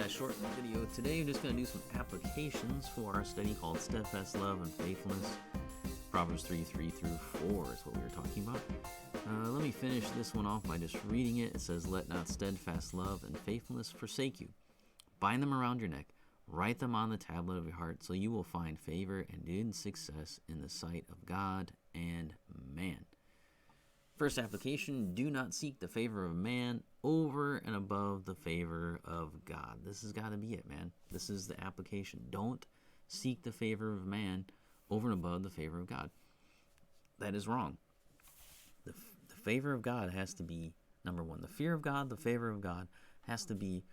Guys, short video today. I'm just going to do some applications for our study called Steadfast Love and Faithfulness. Proverbs 3:3 through 4 is what we were talking about. Let me finish this one off by just reading it. It says, "Let not steadfast love and faithfulness forsake you. Bind them around your neck. Write them on the tablet of your heart, so you will find favor and good success in the sight of God and man." First application, do not seek the favor of man over and above the favor of God. This has got to be it, man. This is the application. Don't seek the favor of man over and above the favor of God. That is wrong. The favor of God has to be, number one, the fear of God, the favor of God has to be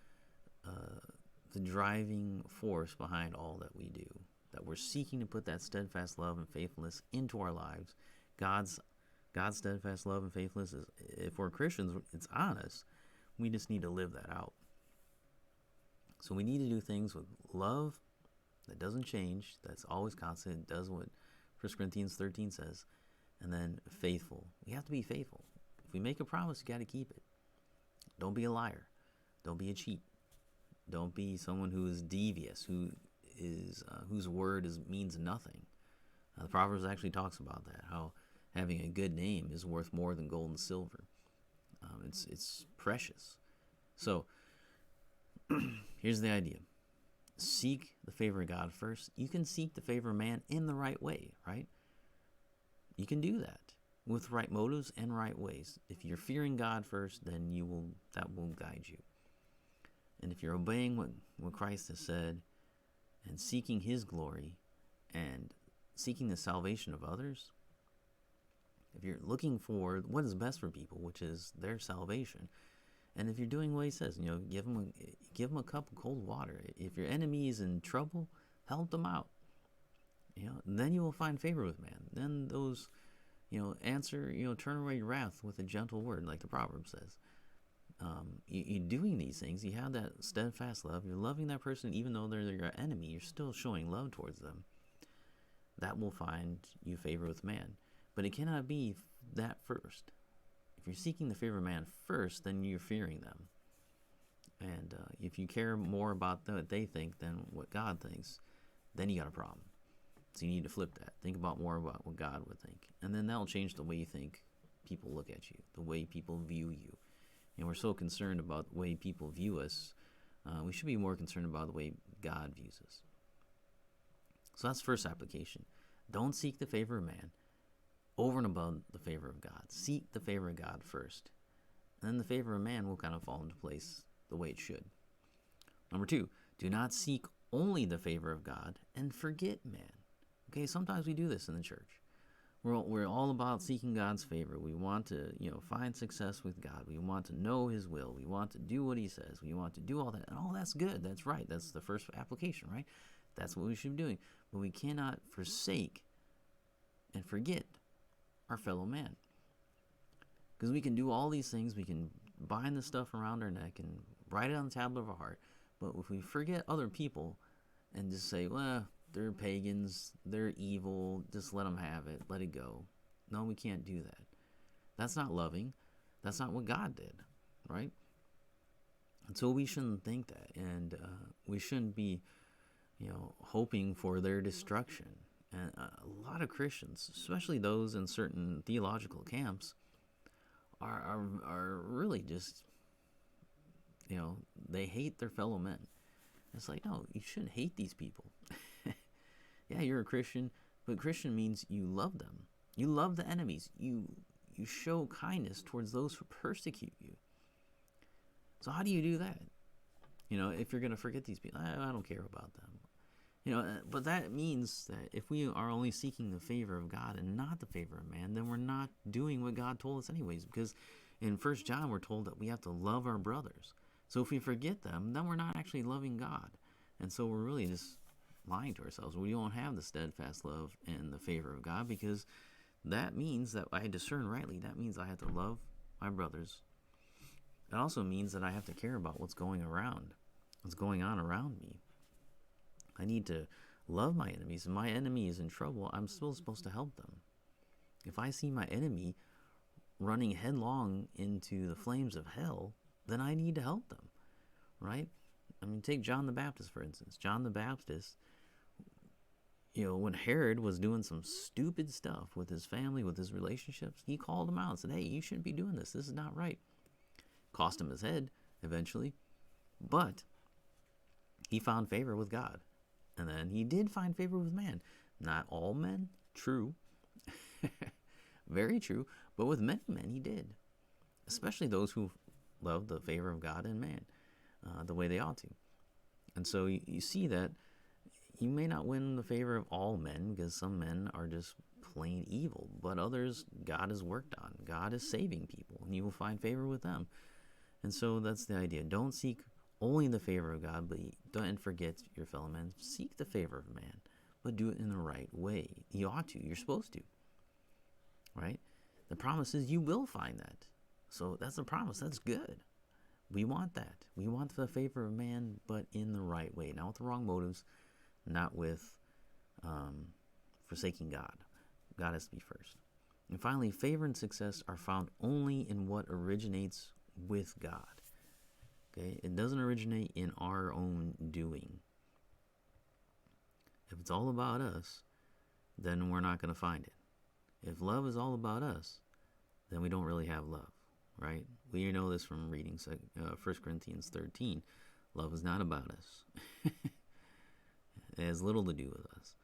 the driving force behind all that we do. That we're seeking to put that steadfast love and faithfulness into our lives. God's steadfast love and faithfulness is, if we're Christians, it's on us. We just need to live that out. So we need to do things with love that doesn't change, that's always constant, it does what 1 Corinthians 13 says, and then faithful. We have to be faithful. If we make a promise, you got to keep it. Don't be a liar. Don't be a cheat. Don't be someone who is devious, whose word means nothing. The Proverbs actually talks about that, how having a good name is worth more than gold and silver. It's precious. So here's the idea. Seek the favor of God first. You can seek the favor of man in the right way, right? You can do that with right motives and right ways. If you're fearing God first, then that will guide you. And if you're obeying what Christ has said and seeking his glory and seeking the salvation of others, if you're looking for what is best for people, which is their salvation, and if you're doing what he says, give them a cup of cold water. If your enemy is in trouble, help them out. Then you will find favor with man. Then those, turn away your wrath with a gentle word, like the proverb says. You're doing these things. You have that steadfast love. You're loving that person, even though they're your enemy. You're still showing love towards them. That will find you favor with man. But it cannot be that first. If you're seeking the favor of man first, then you're fearing them. And if you care more about what they think than what God thinks, then you got a problem. So you need to flip that. Think more about what God would think. And then that'll change the way you think people look at you, the way people view you. We're so concerned about the way people view us. We should be more concerned about the way God views us. So that's the first application. Don't seek the favor of man over and above the favor of God. Seek the favor of God first. And then the favor of man will kind of fall into place the way it should. Number two, do not seek only the favor of God and forget man. Okay, sometimes we do this in the church. We're all about seeking God's favor. We want to, find success with God. We want to know his will. We want to do what he says. We want to do all that. And all that's good. That's right. That's the first application, right? That's what we should be doing. But we cannot forsake and forget our fellow man. Because we can do all these things. We can bind the stuff around our neck and write it on the tablet of our heart. But if we forget other people and just say, well, they're pagans, they're evil, just let them have it, let it go. No, we can't do that. That's not loving. That's not what God did, right? And so we shouldn't think that. And we shouldn't be, hoping for their destruction. And a lot of Christians, especially those in certain theological camps, are really just, they hate their fellow men. It's like, no, you shouldn't hate these people. Yeah, you're a Christian, but Christian means you love them. You love the enemies. You show kindness towards those who persecute you. So how do you do that? If you're going to forget these people, I don't care about them. But that means that if we are only seeking the favor of God and not the favor of man, then we're not doing what God told us anyways. Because in 1 John, we're told that we have to love our brothers. So if we forget them, then we're not actually loving God. And so we're really just lying to ourselves. We don't have the steadfast love and the favor of God, because that means that I discern rightly. That means I have to love my brothers. It also means that I have to care about what's going on around me. I need to love my enemies. If my enemy is in trouble, I'm still supposed to help them. If I see my enemy running headlong into the flames of hell, then I need to help them, right? I mean, take John the Baptist, for instance. John the Baptist, when Herod was doing some stupid stuff with his family, with his relationships, he called him out and said, hey, you shouldn't be doing this. This is not right. Cost him his head eventually, but he found favor with God. And then he did find favor with man. Not all men, true. Very true. But with many men, he did. Especially those who loved the favor of God and man the way they ought to. And so you see that you may not win the favor of all men, because some men are just plain evil. But others, God has worked on. God is saving people, and you will find favor with them. And so that's the idea. Don't seek only the favor of God, but don't forget your fellow men. Seek the favor of man, but do it in the right way. You ought to. You're supposed to. Right? The promise is you will find that. So that's the promise. That's good. We want that. We want the favor of man, but in the right way. Not with the wrong motives, not with forsaking God. God has to be first. And finally, favor and success are found only in what originates with God. Okay? It doesn't originate in our own doing. If it's all about us, then we're not going to find it. If love is all about us, then we don't really have love, right? We know this from reading 1 Corinthians 13. Love is not about us. It has little to do with us.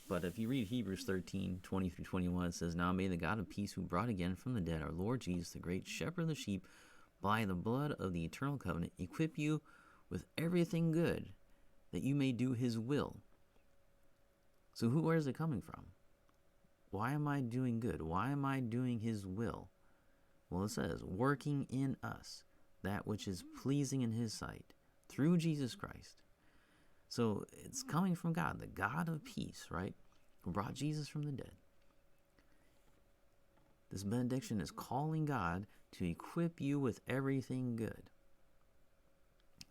But if you read Hebrews 13, 20 through 21, it says, now may the God of peace, who brought again from the dead our Lord Jesus, the great shepherd of the sheep, by the blood of the eternal covenant, equip you with everything good, that you may do his will. So where is it coming from? Why am I doing good? Why am I doing his will? Well, it says, working in us that which is pleasing in his sight, through Jesus Christ. So it's coming from God, the God of peace, right? Who brought Jesus from the dead. This benediction is calling God to equip you with everything good.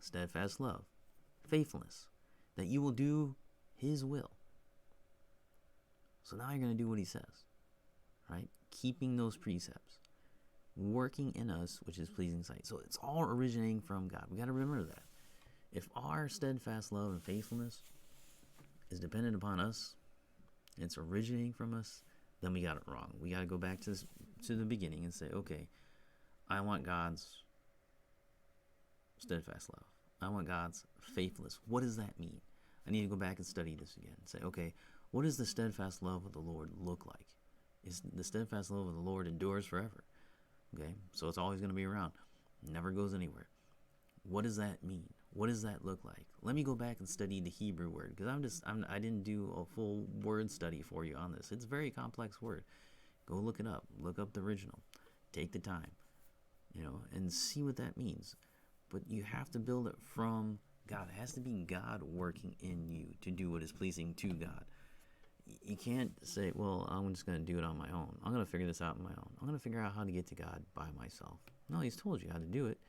Steadfast love, faithfulness, that you will do his will. So now you're going to do what he says, right? Keeping those precepts, working in us, which is pleasing sight. So it's all originating from God. We got to remember that. If our steadfast love and faithfulness is dependent upon us, it's originating from us, then we got it wrong. We got to go back to the beginning and say, okay, I want God's steadfast love. I want God's faithfulness. What does that mean? I need to go back and study this again and say, okay, what does the steadfast love of the Lord look like? Is the steadfast love of the Lord endures forever? Okay, so it's always going to be around. Never goes anywhere. What does that mean? What does that look like? Let me go back and study the Hebrew word, because I didn't do a full word study for you on this. It's a very complex word. Go look it up. Look up the original. Take the time, and see what that means. But you have to build it from God. It has to be God working in you to do what is pleasing to God. You can't say, well, I'm just going to do it on my own. I'm going to figure this out on my own. I'm going to figure out how to get to God by myself. No, he's told you how to do it.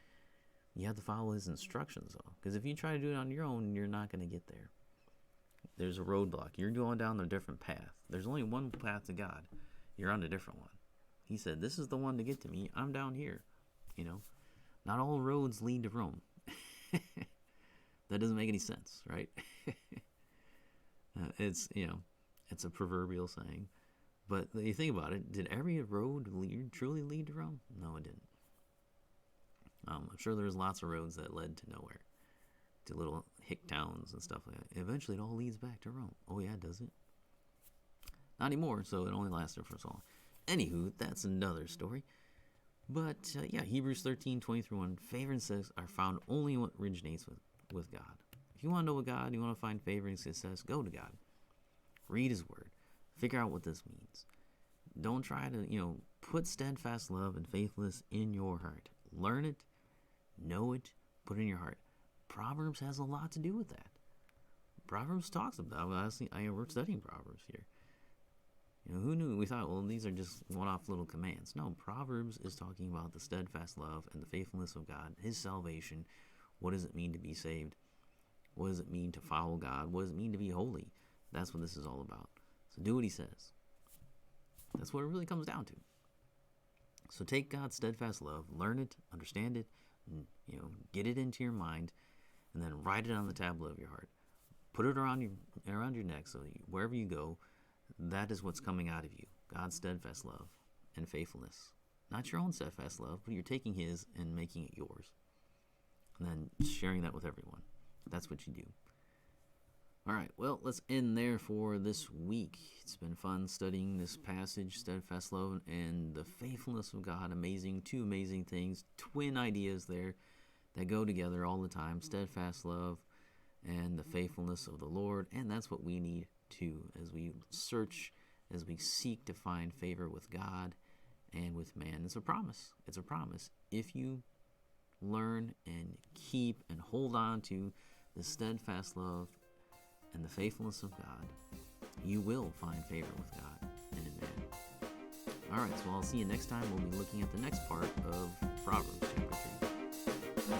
You have to follow his instructions, though. Because if you try to do it on your own, you're not going to get there. There's a roadblock. You're going down a different path. There's only one path to God. You're on a different one. He said, this is the one to get to me. I'm down here. Not all roads lead to Rome. That doesn't make any sense, right? It's a proverbial saying. But you think about it, did every road truly lead to Rome? No, it didn't. I'm sure there's lots of roads that led to nowhere, to little hick towns and stuff like that. Eventually, it all leads back to Rome. Oh yeah, does it? Not anymore, so it only lasted for so long. Anywho, that's another story. But Hebrews 13, 20-1, favor and success are found only in what originates with God. If you want to know what God, you want to find favor and success, go to God. Read his word. Figure out what this means. Don't try to, put steadfast love and faithfulness in your heart. Learn it, know it, put it in your heart. Proverbs has a lot to do with that. Proverbs talks about, we're studying Proverbs here. Who knew? We thought, well, these are just one-off little commands. No, Proverbs is talking about the steadfast love and the faithfulness of God, his salvation. What does it mean to be saved? What does it mean to follow God? What does it mean to be holy? That's what this is all about. So do what he says. That's what it really comes down to. So take God's steadfast love, learn it, understand it, Get it into your mind, and then write it on the tablet of your heart. Put it around your neck, so wherever you go, that is what's coming out of you. God's steadfast love and faithfulness. Not your own steadfast love, but you're taking His and making it yours. And then sharing that with everyone. That's what you do. All right, well, let's end there for this week. It's been fun studying this passage, steadfast love and the faithfulness of God. Amazing, two amazing things, twin ideas there that go together all the time, steadfast love and the faithfulness of the Lord. And that's what we need too, as we search, as we seek to find favor with God and with man. It's a promise. It's a promise. If you learn and keep and hold on to the steadfast love and the faithfulness of God, you will find favor with God and in man. All right, so I'll see you next time. We'll be looking at the next part of Proverbs chapter 3.